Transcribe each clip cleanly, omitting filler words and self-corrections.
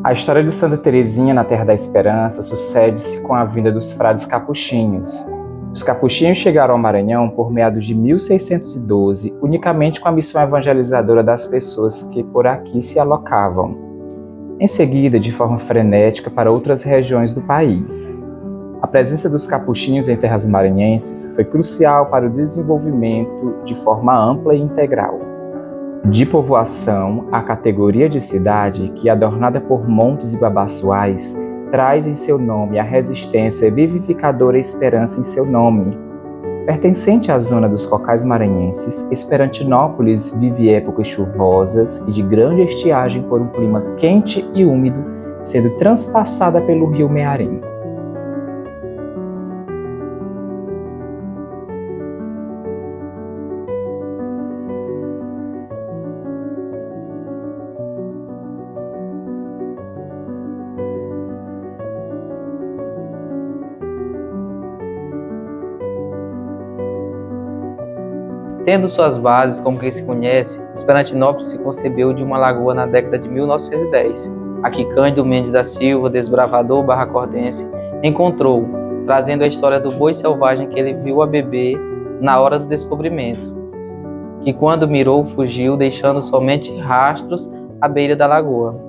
A história de Santa Teresinha na Terra da Esperança sucede-se com a vinda dos frades capuchinhos. Os capuchinhos chegaram ao Maranhão por meados de 1612, unicamente com a missão evangelizadora das pessoas que por aqui se alocavam. Em seguida, de forma frenética, para outras regiões do país. A presença dos capuchinhos em terras maranhenses foi crucial para o desenvolvimento de forma ampla e integral. De povoação, a categoria de cidade, que adornada por montes e babaçoais, traz em seu nome a resistência vivificadora e esperança em seu nome. Pertencente à zona dos cocais maranhenses, Esperantinópolis vive épocas chuvosas e de grande estiagem por um clima quente e úmido, sendo transpassada pelo rio Mearim. Tendo suas bases como quem se conhece, Esperantinópolis se concebeu de uma lagoa na década de 1910, a que Cândido Mendes da Silva, desbravador barracordense, encontrou, trazendo a história do boi selvagem que ele viu a beber na hora do descobrimento, que quando mirou fugiu, deixando somente rastros à beira da lagoa.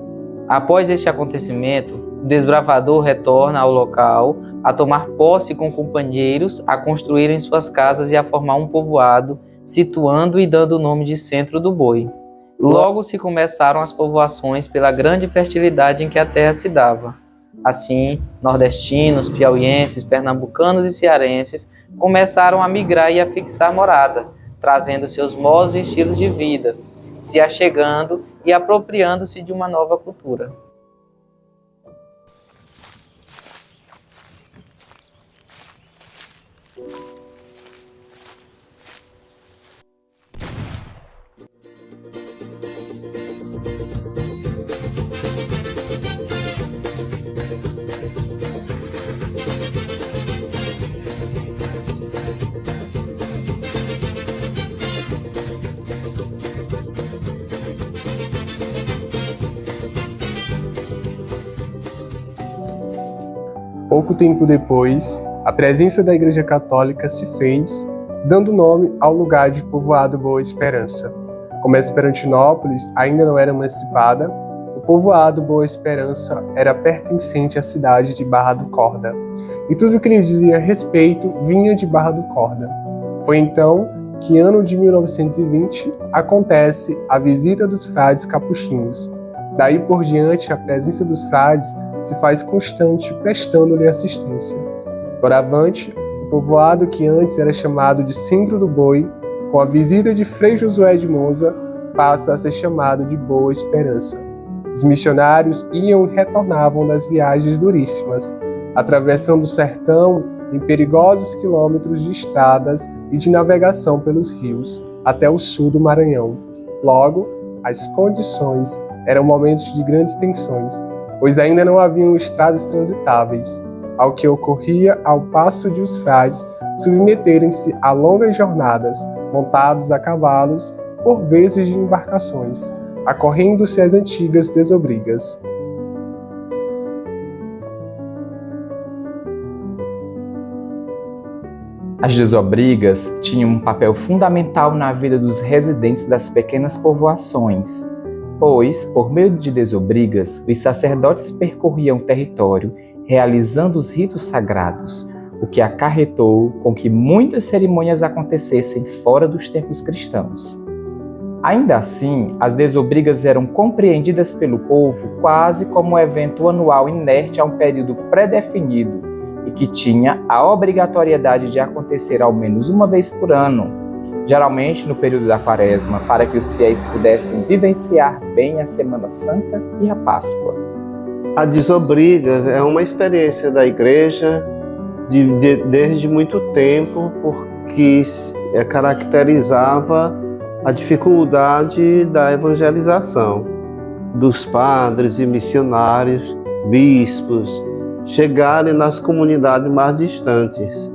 Após este acontecimento, o desbravador retorna ao local a tomar posse com companheiros, a construírem suas casas e a formar um povoado, situando e dando o nome de Centro do Boi. Logo se começaram as povoações pela grande fertilidade em que a terra se dava. Assim, nordestinos, piauienses, pernambucanos e cearenses começaram a migrar e a fixar morada, trazendo seus modos e estilos de vida, se achegando e apropriando-se de uma nova cultura. Pouco tempo depois, a presença da Igreja Católica se fez, dando nome ao lugar de povoado Boa Esperança. Como a Esperantinópolis ainda não era emancipada, o povoado Boa Esperança era pertencente à cidade de Barra do Corda, e tudo o que lhe dizia respeito vinha de Barra do Corda. Foi então que, ano de 1920, acontece a visita dos frades capuchinhos. Daí por diante, a presença dos frades se faz constante, prestando-lhe assistência. Doravante, o povoado que antes era chamado de Centro do Boi, com a visita de Frei Josué de Monza, passa a ser chamado de Boa Esperança. Os missionários iam e retornavam das viagens duríssimas, atravessando o sertão em perigosos quilômetros de estradas e de navegação pelos rios, até o sul do Maranhão. Logo, as condições eram momentos de grandes tensões, pois ainda não haviam estradas transitáveis, ao que ocorria ao passo de os frades submeterem-se a longas jornadas, montados a cavalos, por vezes de embarcações, acorrendo-se às antigas desobrigas. As desobrigas tinham um papel fundamental na vida dos residentes das pequenas povoações, pois, por meio de desobrigas, os sacerdotes percorriam o território, realizando os ritos sagrados, o que acarretou com que muitas cerimônias acontecessem fora dos templos cristãos. Ainda assim, as desobrigas eram compreendidas pelo povo quase como um evento anual inerte a um período pré-definido e que tinha a obrigatoriedade de acontecer ao menos uma vez por ano, geralmente no período da Quaresma, para que os fiéis pudessem vivenciar bem a Semana Santa e a Páscoa. A desobrigas é uma experiência da Igreja desde muito tempo, porque caracterizava a dificuldade da evangelização dos padres e missionários, bispos, chegarem nas comunidades mais distantes.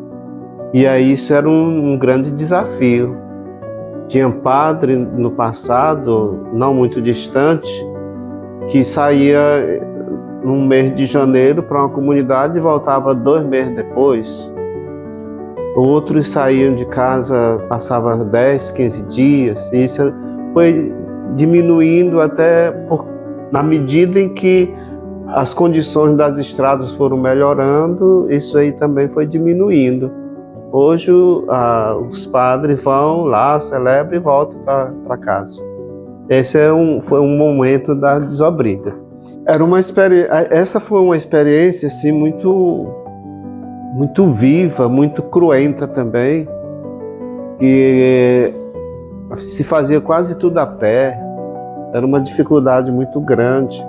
E aí isso era um grande desafio. Tinha padre no passado, não muito distante, que saía no mês de janeiro para uma comunidade e voltava 2 meses depois. Outros saíam de casa, passavam 10, 15 dias. E isso foi diminuindo até na medida em que as condições das estradas foram melhorando, isso aí também foi diminuindo. Hoje os padres vão lá, celebram e voltam para casa. Esse foi um momento da desobriga. Essa foi uma experiência assim, muito viva, muito cruenta também, que se fazia quase tudo a pé, era uma dificuldade muito grande.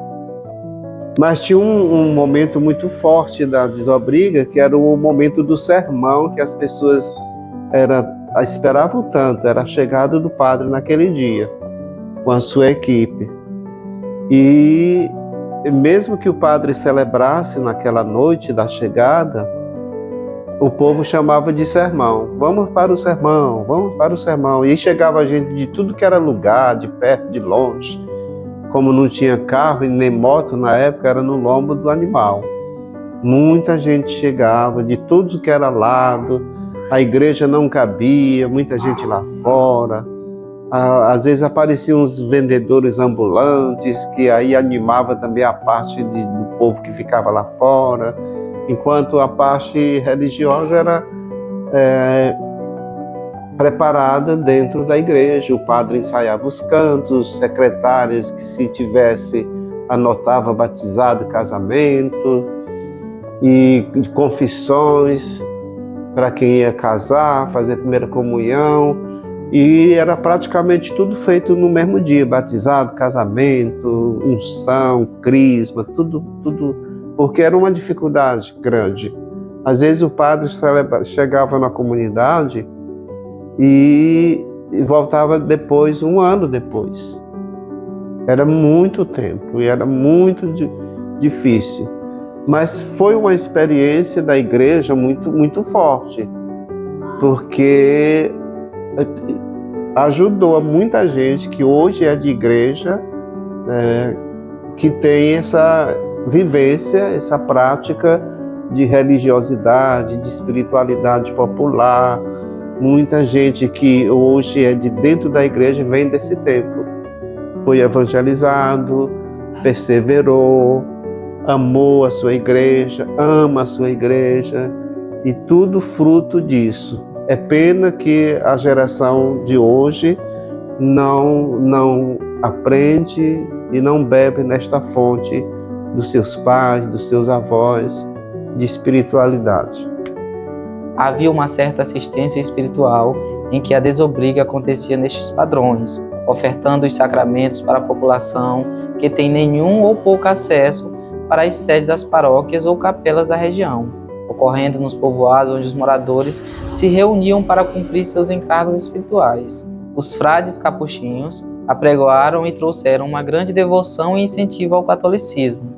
Mas tinha um momento muito forte da desobriga, que era o momento do sermão, que as pessoas esperavam tanto, era a chegada do padre naquele dia, com a sua equipe. E mesmo que o padre celebrasse naquela noite da chegada, o povo chamava de sermão. Vamos para o sermão, vamos para o sermão. E chegava gente de tudo que era lugar, de perto, de longe. Como não tinha carro e nem moto na época, era no lombo do animal. Muita gente chegava de tudo que era lado, a igreja não cabia, muita gente lá fora. Às vezes apareciam uns vendedores ambulantes, que aí animava também a parte do povo que ficava lá fora, enquanto a parte religiosa era preparada dentro da igreja. O padre ensaiava os cantos, secretários que, se tivesse, anotava batizado, casamento, e confissões para quem ia casar, fazer a primeira comunhão, e era praticamente tudo feito no mesmo dia: batizado, casamento, unção, crisma, tudo, porque era uma dificuldade grande. Às vezes o padre chegava na comunidade e voltava depois, 1 ano depois. Era muito tempo e era muito difícil. Mas foi uma experiência da igreja muito forte, porque ajudou a muita gente que hoje é de igreja, que tem essa vivência, essa prática de religiosidade, de espiritualidade popular. Muita gente que hoje é de dentro da igreja vem desse tempo. Foi evangelizado, perseverou, amou a sua igreja, ama a sua igreja, e tudo fruto disso. É pena que a geração de hoje não aprende e não bebe nesta fonte dos seus pais, dos seus avós, de espiritualidade. Havia uma certa assistência espiritual em que a desobriga acontecia nestes padrões, ofertando os sacramentos para a população que tem nenhum ou pouco acesso para as sedes das paróquias ou capelas da região, ocorrendo nos povoados onde os moradores se reuniam para cumprir seus encargos espirituais. Os frades capuchinhos apregoaram e trouxeram uma grande devoção e incentivo ao catolicismo.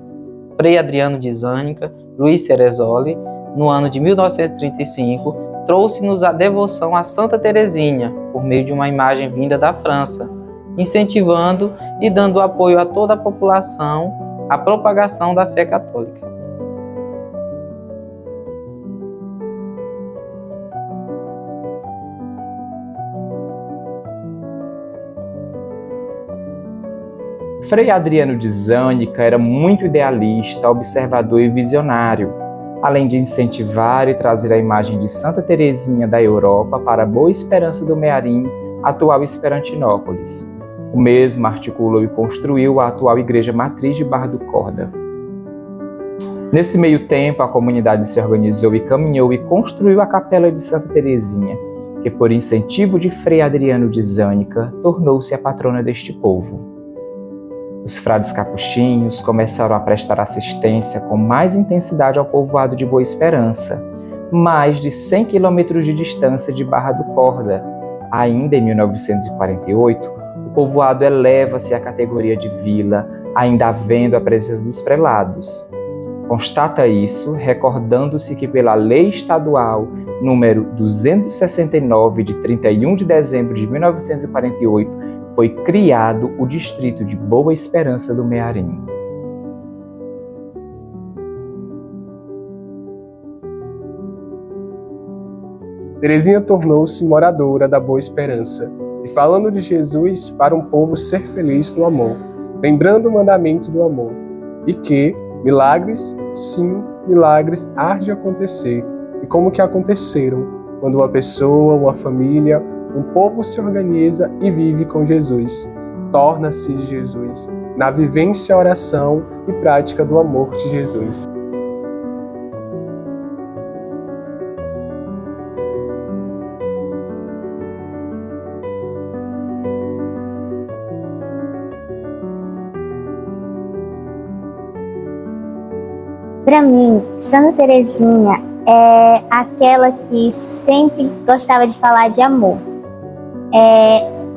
Frei Adriano de Zânica, Luiz Ceresoli, no ano de 1935, trouxe-nos a devoção a Santa Teresinha, por meio de uma imagem vinda da França, incentivando e dando apoio a toda a população à propagação da fé católica. Frei Adriano de Zânica era muito idealista, observador e visionário, além de incentivar e trazer a imagem de Santa Teresinha da Europa para a Boa Esperança do Mearim, atual Esperantinópolis. O mesmo articulou e construiu a atual Igreja Matriz de Barra do Corda. Nesse meio tempo, a comunidade se organizou e caminhou e construiu a Capela de Santa Teresinha, que, por incentivo de Frei Adriano de Zânica, tornou-se a patrona deste povo. Os frades capuchinhos começaram a prestar assistência com mais intensidade ao povoado de Boa Esperança, mais de 100 quilômetros de distância de Barra do Corda. Ainda em 1948, o povoado eleva-se à categoria de vila, ainda havendo a presença dos prelados. Constata isso recordando-se que pela Lei Estadual número 269 de 31 de dezembro de 1948, foi criado o distrito de Boa Esperança do Mearim. Teresinha tornou-se moradora da Boa Esperança e falando de Jesus para um povo ser feliz no amor, lembrando o mandamento do amor, e que milagres, sim, milagres há de acontecer, e como que aconteceram, quando uma pessoa, uma família, um povo se organiza e vive com Jesus, torna-se Jesus, na vivência, oração e prática do amor de Jesus. Para mim, Santa Teresinha é aquela que sempre gostava de falar de amor.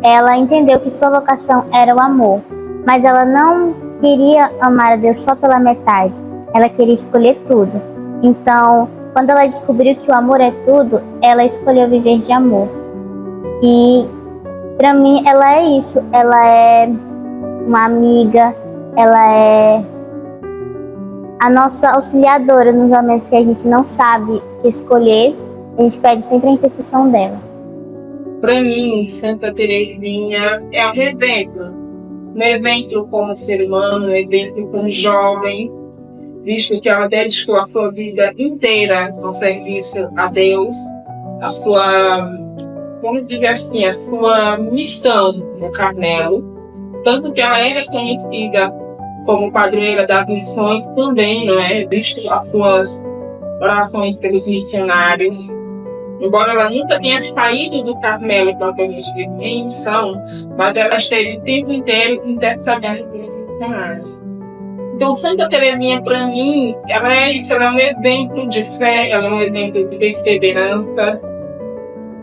Ela entendeu que sua vocação era o amor, mas ela não queria amar a Deus só pela metade. Ela queria escolher tudo. Então, quando ela descobriu que o amor é tudo, ela escolheu viver de amor. E para mim, ela é isso. Ela é uma amiga, ela é a nossa auxiliadora nos momentos que a gente não sabe o que escolher, a gente pede sempre a intercessão dela. Para mim, Santa Teresinha é um exemplo. Um exemplo como ser humano, um exemplo como jovem, visto que ela dedicou a sua vida inteira ao serviço a Deus, a sua, vamos dizer assim, a sua missão no Carmelo. Tanto que ela é reconhecida como padroeira das missões também, não é? Visto as suas orações pelos missionários. Embora ela nunca tenha saído do Carmelo propriamente em missão, mas ela esteve o tempo inteiro intercedendo pelos missionários. Então, Santa Teresinha, para mim, ela é isso, ela é um exemplo de fé, ela é um exemplo de perseverança,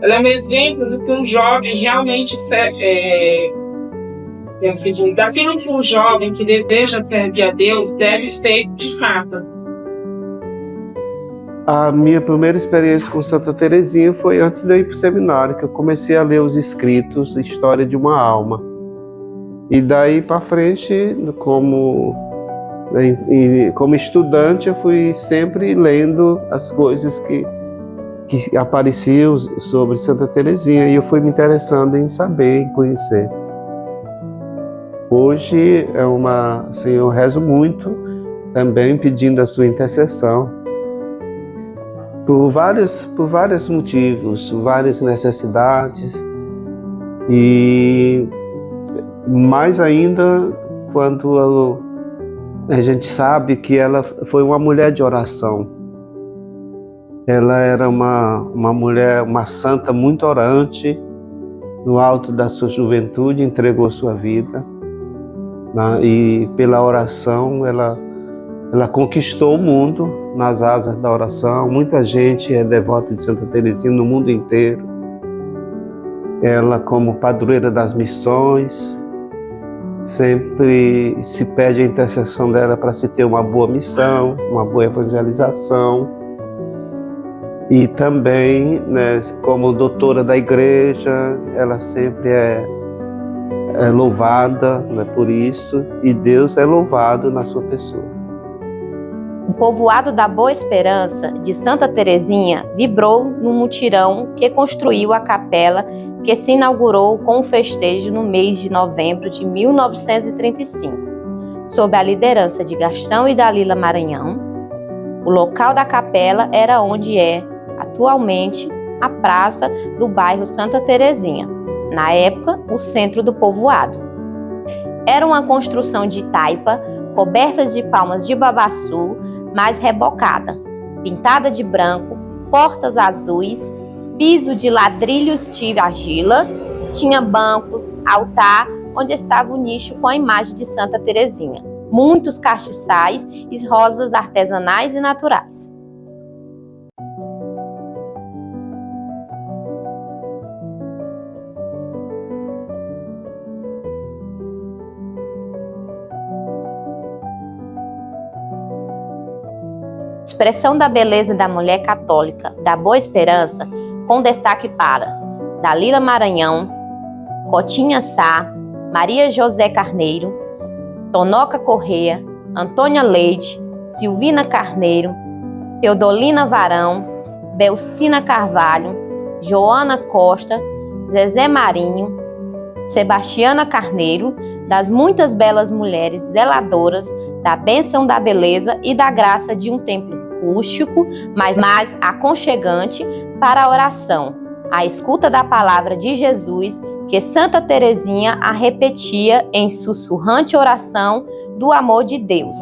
ela é um exemplo do que um jovem realmente daquilo que um jovem que deseja servir a Deus deve ser de fato. A minha primeira experiência com Santa Teresinha foi antes de eu ir para o seminário, que eu comecei a ler os escritos História de uma Alma. E daí para frente, como estudante, eu fui sempre lendo as coisas que apareciam sobre Santa Teresinha, e eu fui me interessando em saber, em conhecer. Hoje eu rezo muito, também pedindo a sua intercessão, por vários motivos, várias necessidades, e mais ainda quando a gente sabe que ela foi uma mulher de oração. Ela era uma mulher, uma santa muito orante, no alto da sua juventude, entregou sua vida, né? E pela oração ela conquistou o mundo nas asas da oração. Muita gente é devota de Santa Teresinha no mundo inteiro. Ela, como padroeira das missões, sempre se pede a intercessão dela para se ter uma boa missão, uma boa evangelização. E também, né, como doutora da igreja, ela sempre é louvada, né, por isso, e Deus é louvado na sua pessoa. O povoado da Boa Esperança de Santa Teresinha vibrou no mutirão que construiu a capela, que se inaugurou com o festejo no mês de novembro de 1935, sob a liderança de Gastão e Dalila Maranhão. O local da capela era onde é, atualmente, a praça do bairro Santa Teresinha, na época, o centro do povoado. Era uma construção de taipa, coberta de palmas de babaçu, mas rebocada, pintada de branco, portas azuis, piso de ladrilhos de argila, tinha bancos, altar, onde estava o nicho com a imagem de Santa Teresinha, muitos castiçais e rosas artesanais e naturais. Expressão da beleza da mulher católica da Boa Esperança, com destaque para Dalila Maranhão, Cotinha Sá, Maria José Carneiro, Tonoca Corrêa, Antônia Leite, Silvina Carneiro, Teodolina Varão, Belcina Carvalho, Joana Costa, Zezé Marinho, Sebastiana Carneiro, das muitas belas mulheres zeladoras da bênção da beleza e da graça de um templo rústico, mas mais aconchegante para a oração, a escuta da palavra de Jesus, que Santa Teresinha a repetia em sussurrante oração do amor de Deus,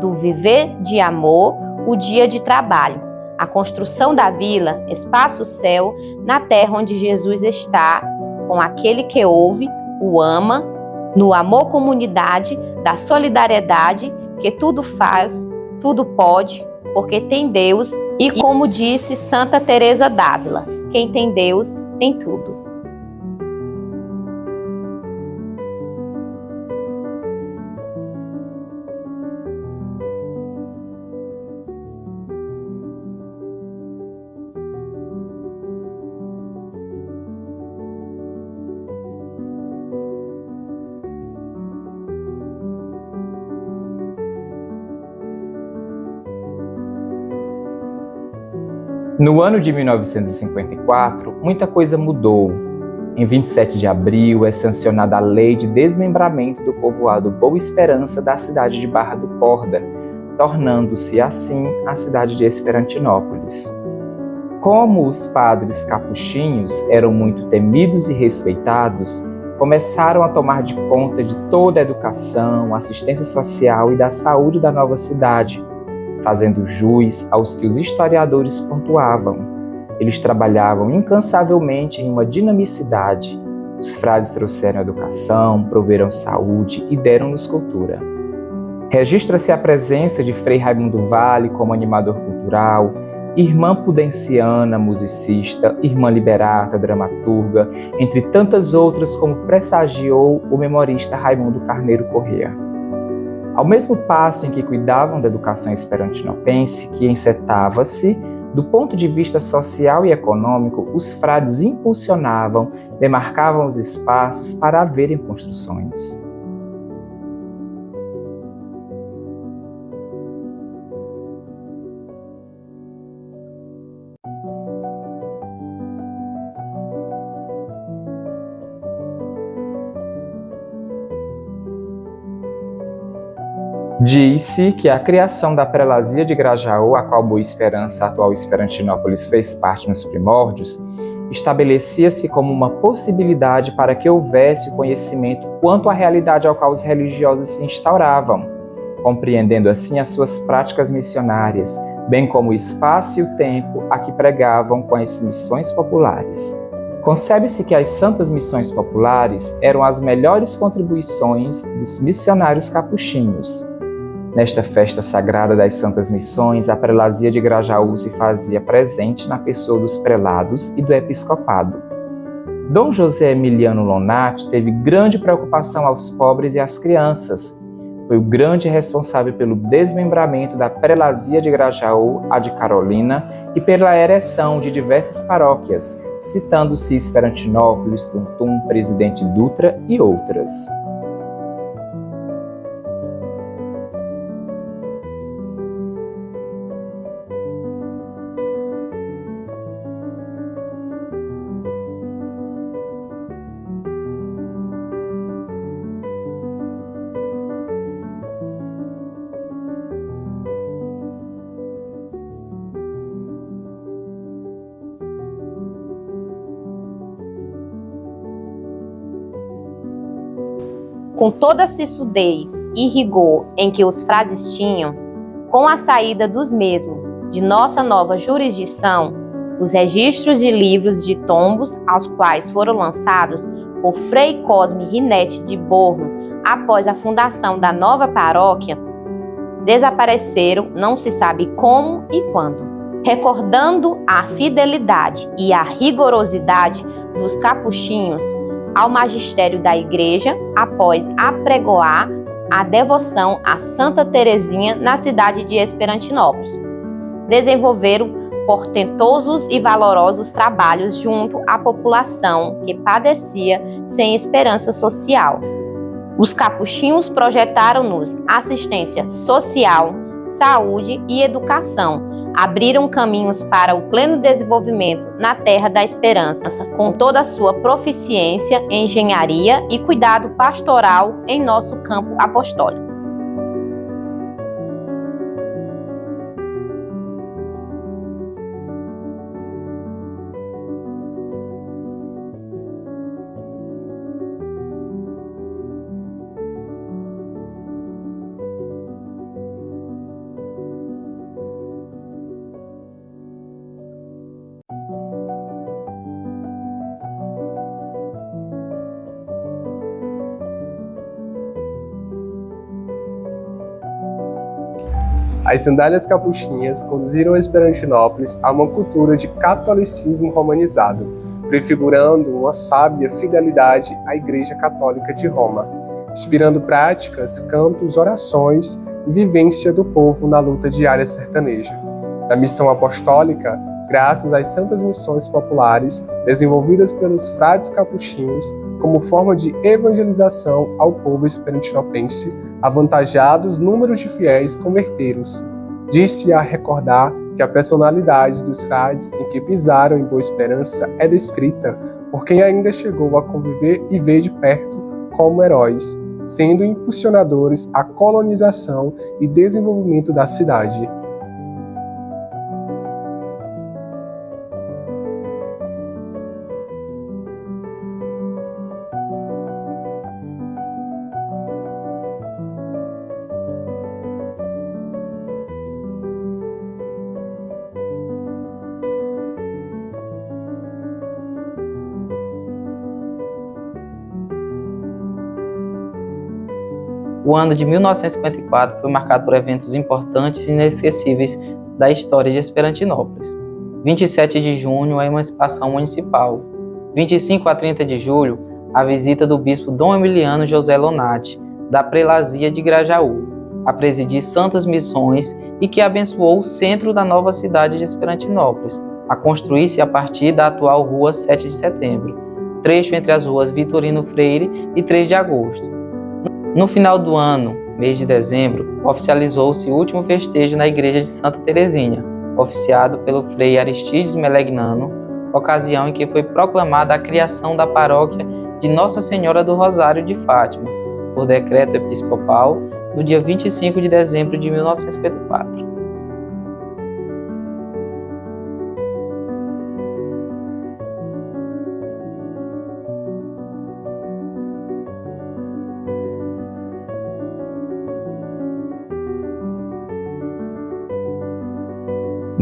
do viver de amor, o dia de trabalho, a construção da vila, espaço-céu, na terra onde Jesus está, com aquele que ouve, o ama, no amor comunidade, da solidariedade, que tudo faz, tudo pode, porque tem Deus, e como disse Santa Teresa d'Ávila, quem tem Deus tem tudo. No ano de 1954, muita coisa mudou. Em 27 de abril é sancionada a Lei de Desmembramento do povoado Boa Esperança da cidade de Barra do Corda, tornando-se assim a cidade de Esperantinópolis. Como os padres capuchinhos eram muito temidos e respeitados, começaram a tomar de conta de toda a educação, assistência social e da saúde da nova cidade, fazendo jus aos que os historiadores pontuavam. Eles trabalhavam incansavelmente em uma dinamicidade. Os frades trouxeram educação, proveram saúde e deram-nos cultura. Registra-se a presença de Frei Raimundo Vale como animador cultural, Irmã Pudenciana, musicista, Irmã Liberata, dramaturga, entre tantas outras como pressagiou o memorista Raimundo Carneiro Corrêa. Ao mesmo passo em que cuidavam da educação esperantinopense, que encetava-se, do ponto de vista social e econômico, os frades impulsionavam, demarcavam os espaços para haverem construções. Diz-se que a criação da prelazia de Grajaú, a qual Boa Esperança, a atual Esperantinópolis, fez parte nos primórdios, estabelecia-se como uma possibilidade para que houvesse o conhecimento quanto à realidade ao qual os religiosos se instauravam, compreendendo assim as suas práticas missionárias, bem como o espaço e o tempo a que pregavam com as missões populares. Concebe-se que as santas missões populares eram as melhores contribuições dos missionários capuchinhos. Nesta festa sagrada das Santas Missões, a prelazia de Grajaú se fazia presente na pessoa dos prelados e do episcopado. Dom José Emiliano Lonati teve grande preocupação aos pobres e às crianças. Foi o grande responsável pelo desmembramento da prelazia de Grajaú, a de Carolina, e pela ereção de diversas paróquias, citando-se Esperantinópolis, Tuntum, Presidente Dutra e outras. Com toda a sisudez e rigor em que os frades tinham, com a saída dos mesmos de nossa nova jurisdição, dos registros de livros de tombos aos quais foram lançados por Frei Cosme Rinete de Borno após a fundação da nova paróquia, desapareceram não se sabe como e quando. Recordando a fidelidade e a rigorosidade dos capuchinhos ao magistério da Igreja após apregoar a devoção a Santa Teresinha na cidade de Esperantinópolis. Desenvolveram portentosos e valorosos trabalhos junto à população que padecia sem esperança social. Os capuchinhos projetaram-nos assistência social, saúde e educação, abriram caminhos para o pleno desenvolvimento na Terra da Esperança, com toda a sua proficiência em engenharia e cuidado pastoral em nosso campo apostólico. As sandálias capuchinhas conduziram a Esperantinópolis a uma cultura de catolicismo romanizado, prefigurando uma sábia fidelidade à Igreja Católica de Roma, inspirando práticas, cantos, orações e vivência do povo na luta diária sertaneja. Na missão apostólica, graças às santas missões populares desenvolvidas pelos frades capuchinhos como forma de evangelização ao povo esperantinopense, avantajados números de fiéis converteram-se. Disse a recordar que a personalidade dos frades em que pisaram em Boa Esperança é descrita por quem ainda chegou a conviver e ver de perto como heróis, sendo impulsionadores à colonização e desenvolvimento da cidade. O ano de 1954 foi marcado por eventos importantes e inesquecíveis da história de Esperantinópolis. 27 de junho, a emancipação municipal. 25 a 30 de julho, a visita do bispo Dom Emiliano José Lonati, da prelazia de Grajaú, a presidir santas missões e que abençoou o centro da nova cidade de Esperantinópolis, a construir-se a partir da atual Rua 7 de Setembro, trecho entre as ruas Vitorino Freire e 3 de Agosto. No final do ano, mês de dezembro, oficializou-se o último festejo na igreja de Santa Teresinha, oficiado pelo frei Aristides Melegnano, ocasião em que foi proclamada a criação da paróquia de Nossa Senhora do Rosário de Fátima, por decreto episcopal, no dia 25 de dezembro de 1954.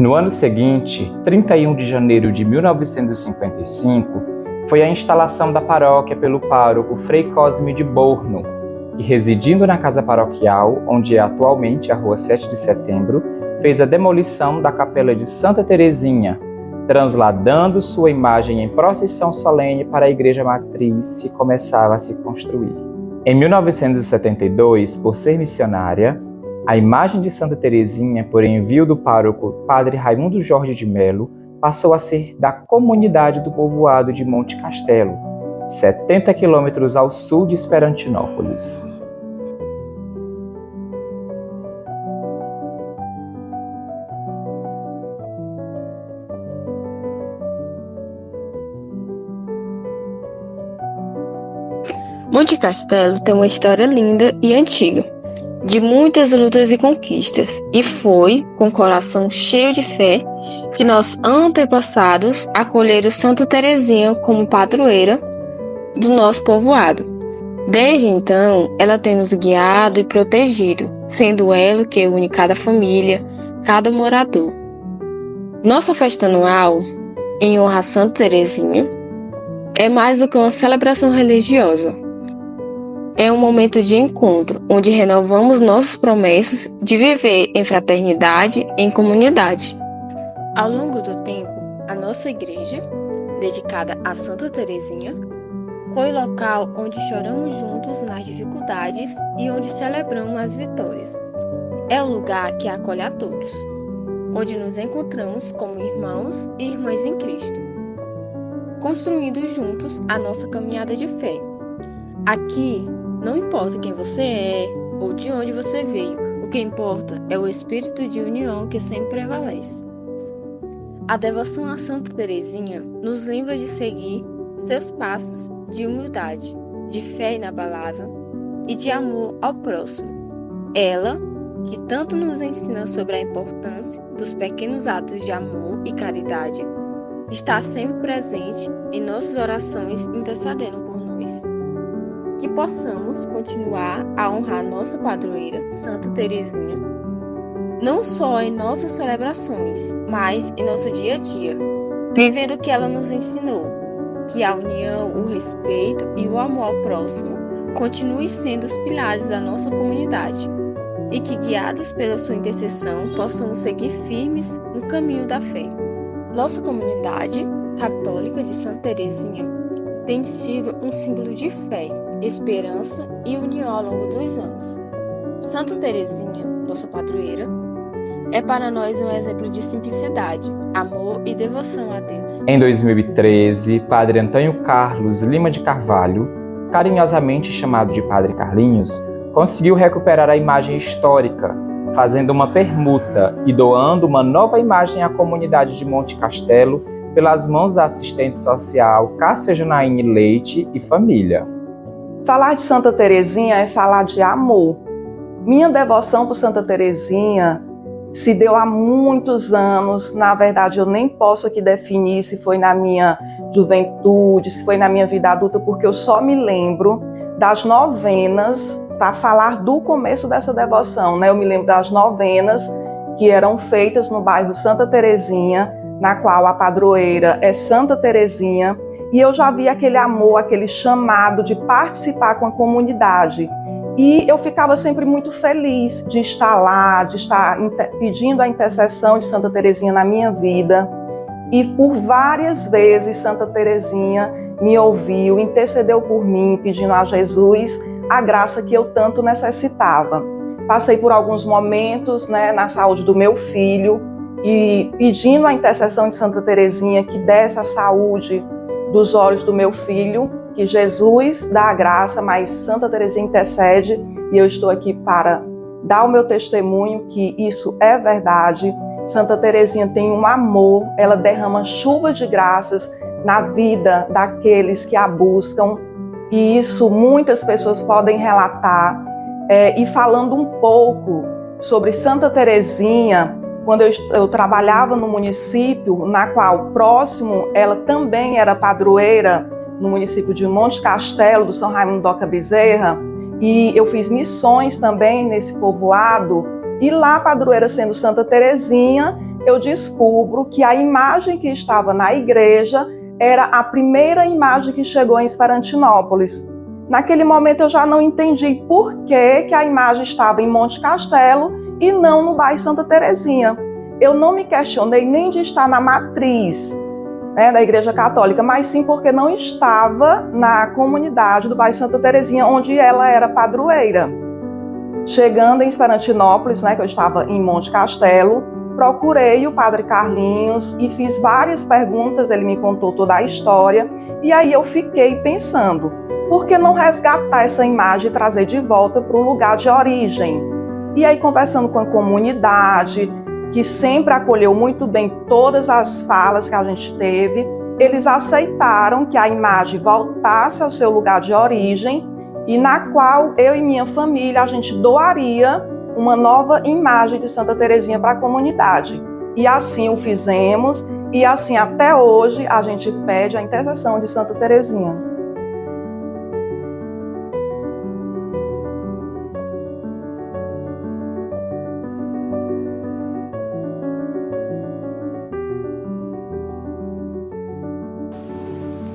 No ano seguinte, 31 de janeiro de 1955, foi a instalação da paróquia pelo pároco Frei Cosme de Borno, que, residindo na casa paroquial, onde é atualmente a Rua 7 de Setembro, fez a demolição da capela de Santa Teresinha, transladando sua imagem em procissão solene para a igreja matriz que começava a se construir. Em 1972, por ser missionária, a imagem de Santa Teresinha, por envio do pároco Padre Raimundo Jorge de Melo, passou a ser da comunidade do povoado de Monte Castelo, 70 quilômetros ao sul de Esperantinópolis. Monte Castelo tem uma história linda e antiga, de muitas lutas e conquistas, e foi com o coração cheio de fé que nossos antepassados acolheram Santa Teresinha como padroeira do nosso povoado. Desde então, ela tem nos guiado e protegido, sendo o elo que une cada família, cada morador. Nossa festa anual, em honra a Santa Teresinha, é mais do que uma celebração religiosa. É um momento de encontro, onde renovamos nossas promessas de viver em fraternidade e em comunidade. Ao longo do tempo, a nossa igreja, dedicada a Santa Teresinha, foi o local onde choramos juntos nas dificuldades e onde celebramos as vitórias. É o lugar que acolhe a todos, onde nos encontramos como irmãos e irmãs em Cristo, construindo juntos a nossa caminhada de fé. Aqui, não importa quem você é ou de onde você veio, O que importa é o espírito de união que sempre prevalece. A devoção a Santa Teresinha nos lembra de seguir seus passos de humildade, de fé inabalável e de amor ao próximo. Ela, que tanto nos ensina sobre a importância dos pequenos atos de amor e caridade, está sempre presente em nossas orações intercedendo por nós. Que possamos continuar a honrar nossa padroeira, Santa Teresinha, não só em nossas celebrações, mas em nosso dia a dia, vivendo o que ela nos ensinou, que a união, o respeito e o amor ao próximo continuem sendo os pilares da nossa comunidade e que, guiados pela sua intercessão, possamos seguir firmes no caminho da fé. Nossa comunidade católica de Santa Teresinha tem sido um símbolo de fé, esperança e união ao longo dos anos. Santa Teresinha, nossa padroeira, é para nós um exemplo de simplicidade, amor e devoção a Deus. Em 2013, Padre Antônio Carlos Lima de Carvalho, carinhosamente chamado de Padre Carlinhos, conseguiu recuperar a imagem histórica, fazendo uma permuta e doando uma nova imagem à comunidade de Monte Castelo pelas mãos da assistente social Cássia Janaíne Leite e família. Falar de Santa Teresinha é falar de amor. Minha devoção por Santa Teresinha se deu há muitos anos. Na verdade, eu nem posso aqui definir se foi na minha juventude, se foi na minha vida adulta, porque eu só me lembro das novenas para falar do começo dessa devoção, né? Eu me lembro das novenas que eram feitas no bairro Santa Teresinha, na qual a padroeira é Santa Teresinha, e eu já vi aquele amor, aquele chamado de participar com a comunidade. E eu ficava sempre muito feliz de estar lá, de estar pedindo a intercessão de Santa Teresinha na minha vida. E por várias vezes Santa Teresinha me ouviu, intercedeu por mim, pedindo a Jesus a graça que eu tanto necessitava. Passei por alguns momentos, na saúde do meu filho e pedindo a intercessão de Santa Teresinha que desse a saúde dos olhos do meu filho, que Jesus dá a graça, mas Santa Teresinha intercede, e eu estou aqui para dar o meu testemunho que isso é verdade. Santa Teresinha tem um amor, ela derrama chuva de graças na vida daqueles que a buscam, e isso muitas pessoas podem relatar. E falando um pouco sobre Santa Teresinha, quando eu trabalhava no município, na qual próximo ela também era padroeira, no município de Monte Castelo, do São Raimundo Doca Bezerra, e eu fiz missões também nesse povoado, e lá, padroeira sendo Santa Teresinha, eu descubro que a imagem que estava na igreja era a primeira imagem que chegou em Esperantinópolis. Naquele momento eu já não entendi por que a imagem estava em Monte Castelo e não no bairro Santa Teresinha. Eu não me questionei nem de estar na matriz, da Igreja Católica, mas sim porque não estava na comunidade do bairro Santa Teresinha, onde ela era padroeira. Chegando em Esperantinópolis, que eu estava em Monte Castelo, procurei o Padre Carlinhos e fiz várias perguntas, ele me contou toda a história, e aí eu fiquei pensando, por que não resgatar essa imagem e trazer de volta para o lugar de origem? E aí, conversando com a comunidade, que sempre acolheu muito bem todas as falas que a gente teve, eles aceitaram que a imagem voltasse ao seu lugar de origem, e na qual eu e minha família, a gente doaria uma nova imagem de Santa Teresinha para a comunidade. E assim o fizemos, e assim até hoje a gente pede a intercessão de Santa Teresinha.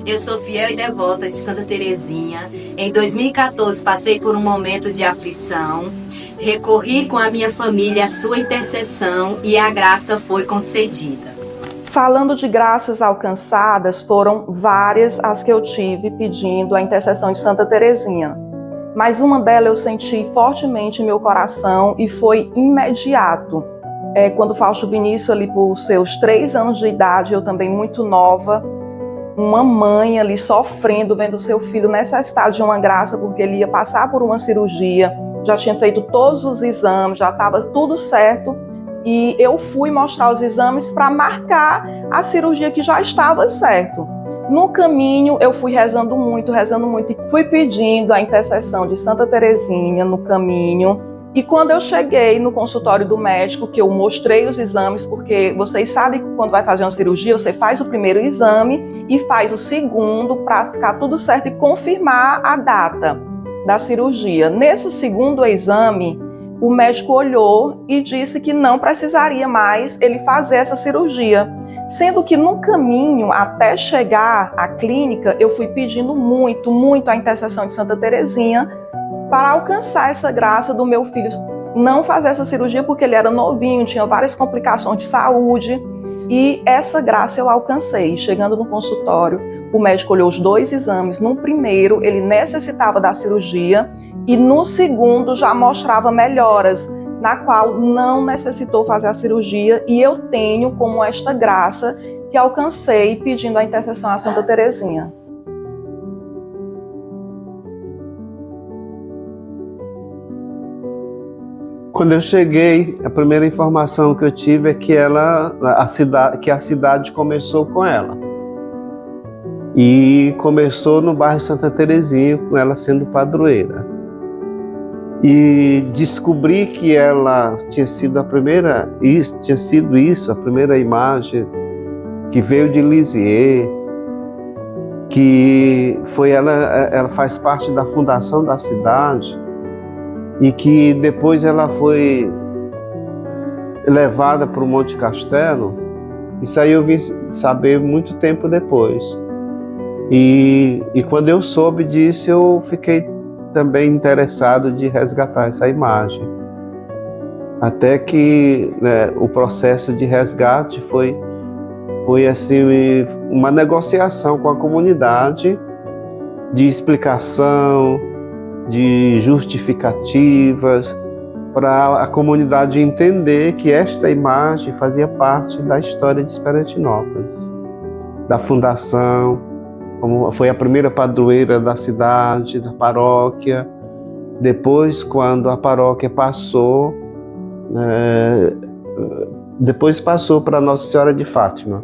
Eu sou fiel e devota de Santa Teresinha. Em 2014 passei por um momento de aflição. Recorri com a minha família à sua intercessão e a graça foi concedida. Falando de graças alcançadas, foram várias as que eu tive pedindo a intercessão de Santa Teresinha. Mas uma delas eu senti fortemente em meu coração e foi imediato. Quando Fausto Vinícius, ali por seus 3 anos de idade, eu também muito nova, uma mãe ali sofrendo, vendo seu filho necessitado de uma graça, porque ele ia passar por uma cirurgia já tinha feito todos os exames, já estava tudo certo. E eu fui mostrar os exames para marcar a cirurgia que já estava certo. No caminho, eu fui rezando muito, e fui pedindo a intercessão de Santa Teresinha no caminho. E quando eu cheguei no consultório do médico, que eu mostrei os exames, porque vocês sabem que quando vai fazer uma cirurgia, você faz o primeiro exame e faz o segundo para ficar tudo certo e confirmar a data da cirurgia. Nesse segundo exame, o médico olhou e disse que não precisaria mais ele fazer essa cirurgia. Sendo que no caminho até chegar à clínica, eu fui pedindo muito a intercessão de Santa Teresinha para alcançar essa graça do meu filho não fazer essa cirurgia, porque ele era novinho, tinha várias complicações de saúde, e essa graça eu alcancei. Chegando no consultório, o médico olhou os 2 exames. No primeiro, ele necessitava da cirurgia, e no segundo já mostrava melhoras, na qual não necessitou fazer a cirurgia, e eu tenho como esta graça que alcancei pedindo a intercessão a Santa Teresinha. Quando eu cheguei, a primeira informação que eu tive é que a cidade começou com ela. E começou no bairro Santa Teresinha, com ela sendo padroeira. E descobri que ela tinha sido a primeira imagem que veio de Lisieux, que foi ela faz parte da fundação da cidade, e que depois ela foi levada para o Monte Castelo. Isso aí eu vim saber muito tempo depois. E quando eu soube disso, eu fiquei também interessado de resgatar essa imagem. Até que, né, o processo de resgate foi assim, uma negociação com a comunidade, de explicação, de justificativas, para a comunidade entender que esta imagem fazia parte da história de Esperantinópolis, da fundação, como foi a primeira padroeira da cidade, da paróquia. Depois, quando a paróquia passou, depois passou para Nossa Senhora de Fátima.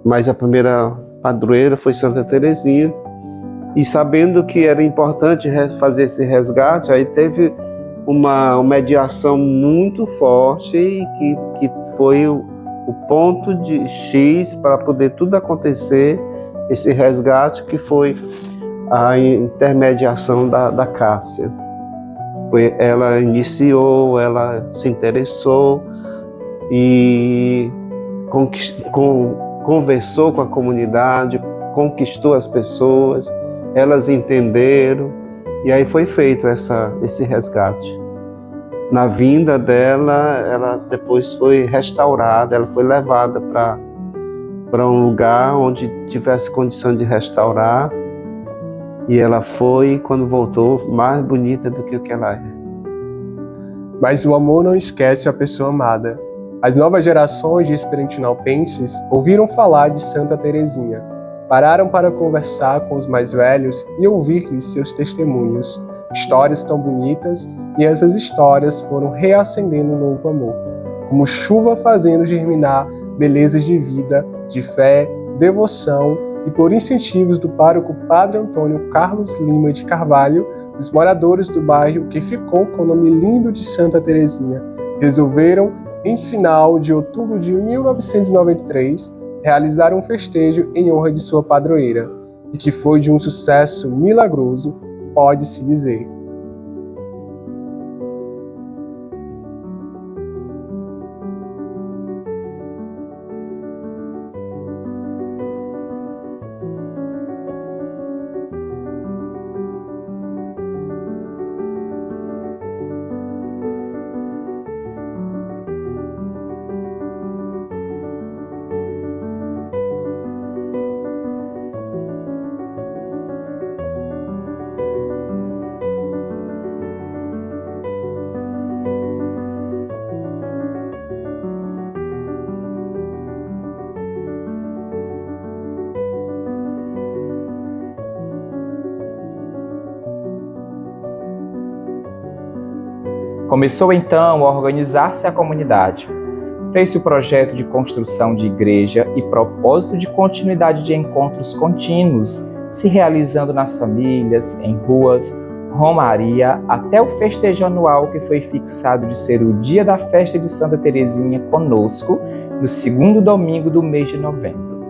Mas a primeira padroeira foi Santa Teresinha. E sabendo que era importante fazer esse resgate, aí teve uma mediação muito forte, e que foi o ponto de X para poder tudo acontecer, esse resgate, que foi a intermediação da Cássia. Ela iniciou, ela se interessou e conversou com a comunidade, conquistou as pessoas, elas entenderam, e aí foi feito esse resgate. Na vinda dela, ela depois foi restaurada, ela foi levada para um lugar onde tivesse condição de restaurar, e ela foi, quando voltou, mais bonita do que o que ela é. Mas o amor não esquece a pessoa amada. As novas gerações de esperantinópenses ouviram falar de Santa Teresinha, pararam para conversar com os mais velhos e ouvir-lhes seus testemunhos, histórias tão bonitas, e essas histórias foram reacendendo um novo amor, como chuva fazendo germinar belezas de vida, de fé, devoção, e por incentivos do pároco Padre Antônio Carlos Lima de Carvalho, os moradores do bairro, que ficou com o nome lindo de Santa Teresinha, resolveram, em final de outubro de 1993, realizar um festejo em honra de sua padroeira, e que foi de um sucesso milagroso, pode-se dizer. Começou então a organizar-se a comunidade. Fez-se o projeto de construção de igreja e propósito de continuidade de encontros contínuos, se realizando nas famílias, em ruas, romaria, até o festejo anual que foi fixado de ser o dia da festa de Santa Teresinha conosco, no segundo domingo do mês de novembro.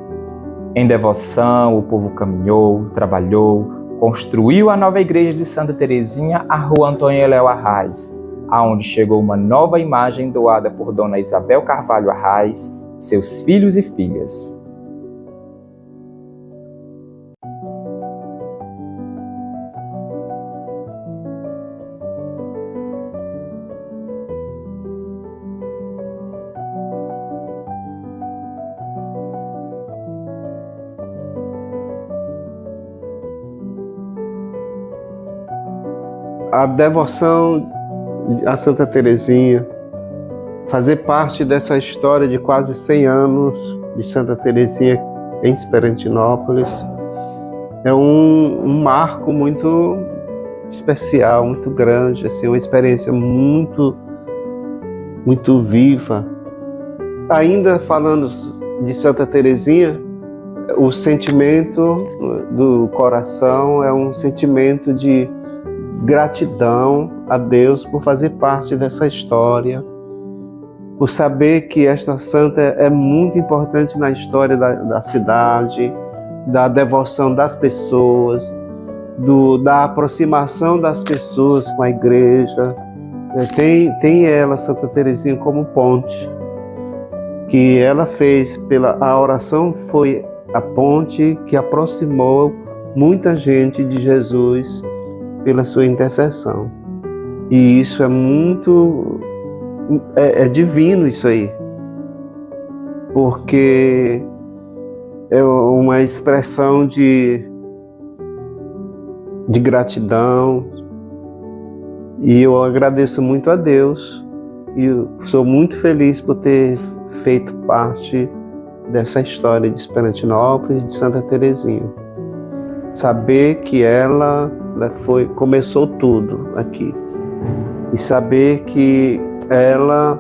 Em devoção, o povo caminhou, trabalhou, construiu a nova igreja de Santa Teresinha, a Rua Antônio Eléu Arraes, aonde chegou uma nova imagem doada por Dona Isabel Carvalho Arraes, seus filhos e filhas. A devoção a Santa Teresinha, fazer parte dessa história de quase 100 anos de Santa Teresinha em Esperantinópolis, é um marco muito especial, muito grande, assim, uma experiência muito viva. Ainda falando de Santa Teresinha, o sentimento do coração é um sentimento de gratidão a Deus por fazer parte dessa história, por saber que esta santa é muito importante na história da cidade, da devoção das pessoas, da aproximação das pessoas com a igreja. Tem ela, Santa Teresinha, como ponte, que ela fez, a oração foi a ponte que aproximou muita gente de Jesus pela sua intercessão. E isso é muito... é divino isso aí. Porque é uma expressão de gratidão. E eu agradeço muito a Deus. E eu sou muito feliz por ter feito parte dessa história de Esperantinópolis e de Santa Teresinha. Saber que ela começou tudo aqui. E saber que ela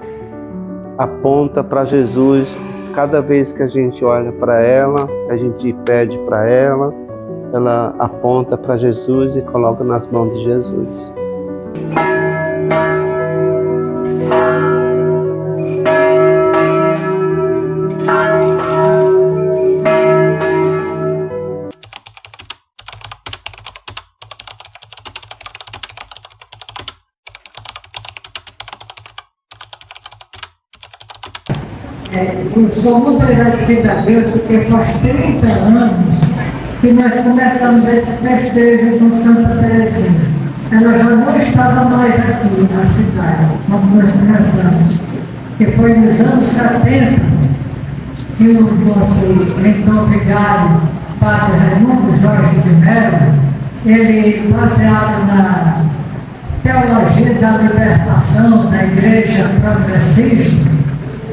aponta para Jesus cada vez que a gente olha para ela, a gente pede para ela, ela aponta para Jesus e coloca nas mãos de Jesus. Eu sou muito agradecida a Deus porque faz 30 anos que nós começamos esse festejo com Santa Teresinha. Ela já não estava mais aqui na cidade, quando nós começamos, que foi nos anos 70 que o nosso então vigário, Padre Raimundo Jorge de Mello, ele, baseado na teologia da libertação da Igreja Progressista,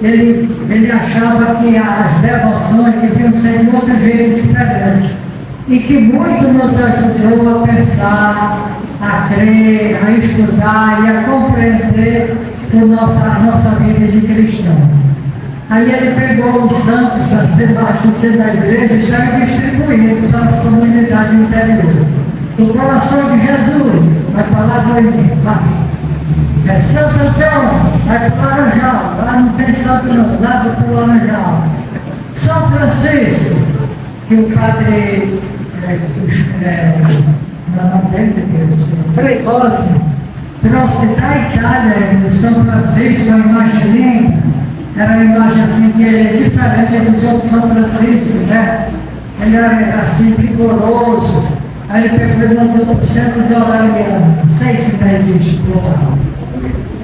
ele achava que as devoções deviam ser de outro jeito diferente e que muito nos ajudou a pensar, a crer, a estudar e a compreender a nossa vida de cristão. Aí ele pegou os santos da cidade da igreja e saiu distribuindo para as comunidades interior. O coração de Jesus vai falar do mim, Santo Antônio, vai para o Laranjal, lá não tem santo não, lá para o Laranjal. São Francisco, que o padre, Frei Cosme, trouxe da Itália, do São Francisco, a imagem linda, era uma imagem assim que é diferente dos outros São Francisco, né? Ele era assim, vigoroso, aí ele pegou e mandou para o centro de Orariano, não sei se ainda existe plural.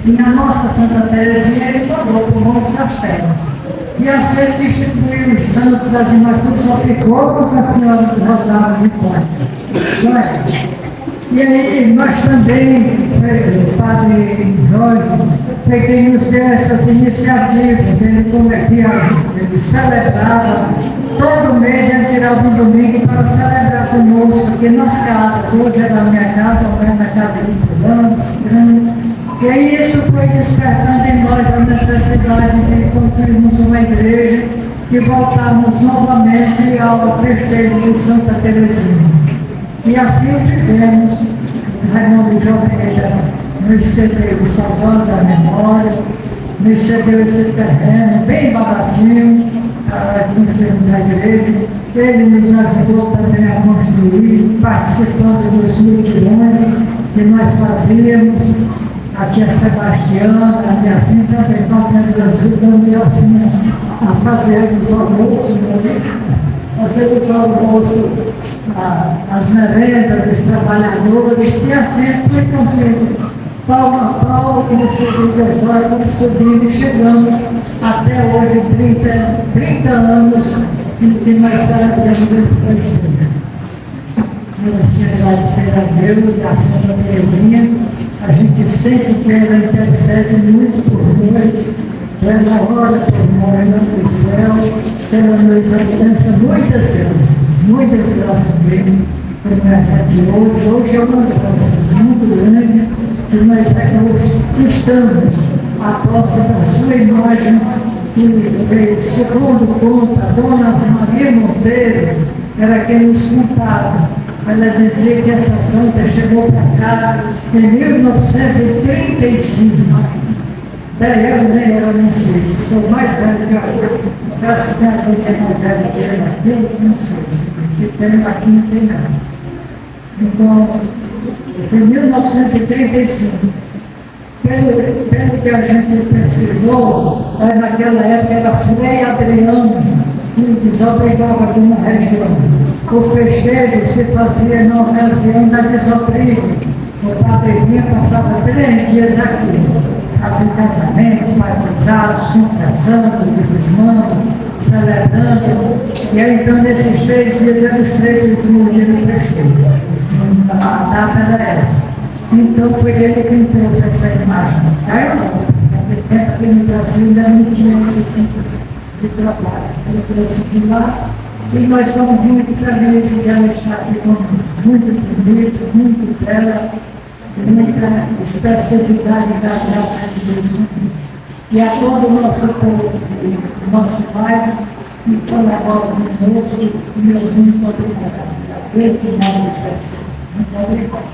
E na nossa Santa Teresinha ele mandou para o Monte Castelo. E assim ele distribuiu os santos das imagens, só ficou com Nossa Senhora do Rosário de Fonte. E aí nós também, o Padre Jorge, foi quem nos deu essas iniciativas. Ele celebrava, todo mês ele tirava um domingo para celebrar conosco aqui nas casas. Hoje é da minha casa, ou é da casa de fulano, E aí isso foi despertando em nós a necessidade de construirmos uma igreja e voltarmos novamente ao festejo de Santa Teresinha. E assim o fizemos. Raimundo Joveira nos cedeu saudosa memória, nos cedeu esse terreno bem baratinho para construirmos a igreja. Ele nos ajudou também a construir, participando dos mutirões que nós fazíamos. A tia Sebastiana, e assim também nós ajudamos assim a fazer os almoços, fazer os almoços, as merendas dos trabalhadores, e assim foi construído, palmo a palmo, como se diz agora, como subindo, e chegamos até hoje, 30 anos, em que nós celebramos esse festejo. Quero assim agradecer a Deus e a Santa Teresinha. A gente sente que ela intercede muito por nós, ela ora por nós no céu, ela nos alcança muitas graças a Deus, como essa de hoje. Hoje é uma graça muito grande, que nós estamos à posse da sua imagem, que, segundo conta, a dona Maria Monteiro, era quem nos contava. Ela dizia que essa santa chegou para cá em 1935. Daí eu nem sei, sou mais velho que ela. Se a cidade é mais velha que ela, eu não sei. Se tem aqui, não tem nada. Então, foi em 1935. Pelo que a gente pesquisou, naquela época era Frei Adriano, que desobrigava de uma região. O festejo se fazia na ocasião da desobriga. O padre vinha, passava 3 dias aqui, fazia casamentos, batizados, confessando, crismando, celebrando. E aí, então, nesses 3 dias, eram os 3 últimos dias do festejo. A data era essa. Então, foi ele que trouxe essa imagem. Aí, naquele tempo, aqui no Brasil, ainda não tinha esse tipo de trabalho. Ele trouxe de lá. E nós somos muito felizes que ela está aqui conosco, muito bonita, muito bela, muita especialidade da graça de Deus. E a todo o nosso povo, nosso Pai, que colabora conosco, meu muito obrigado. Deus que nada especial. Muito obrigado.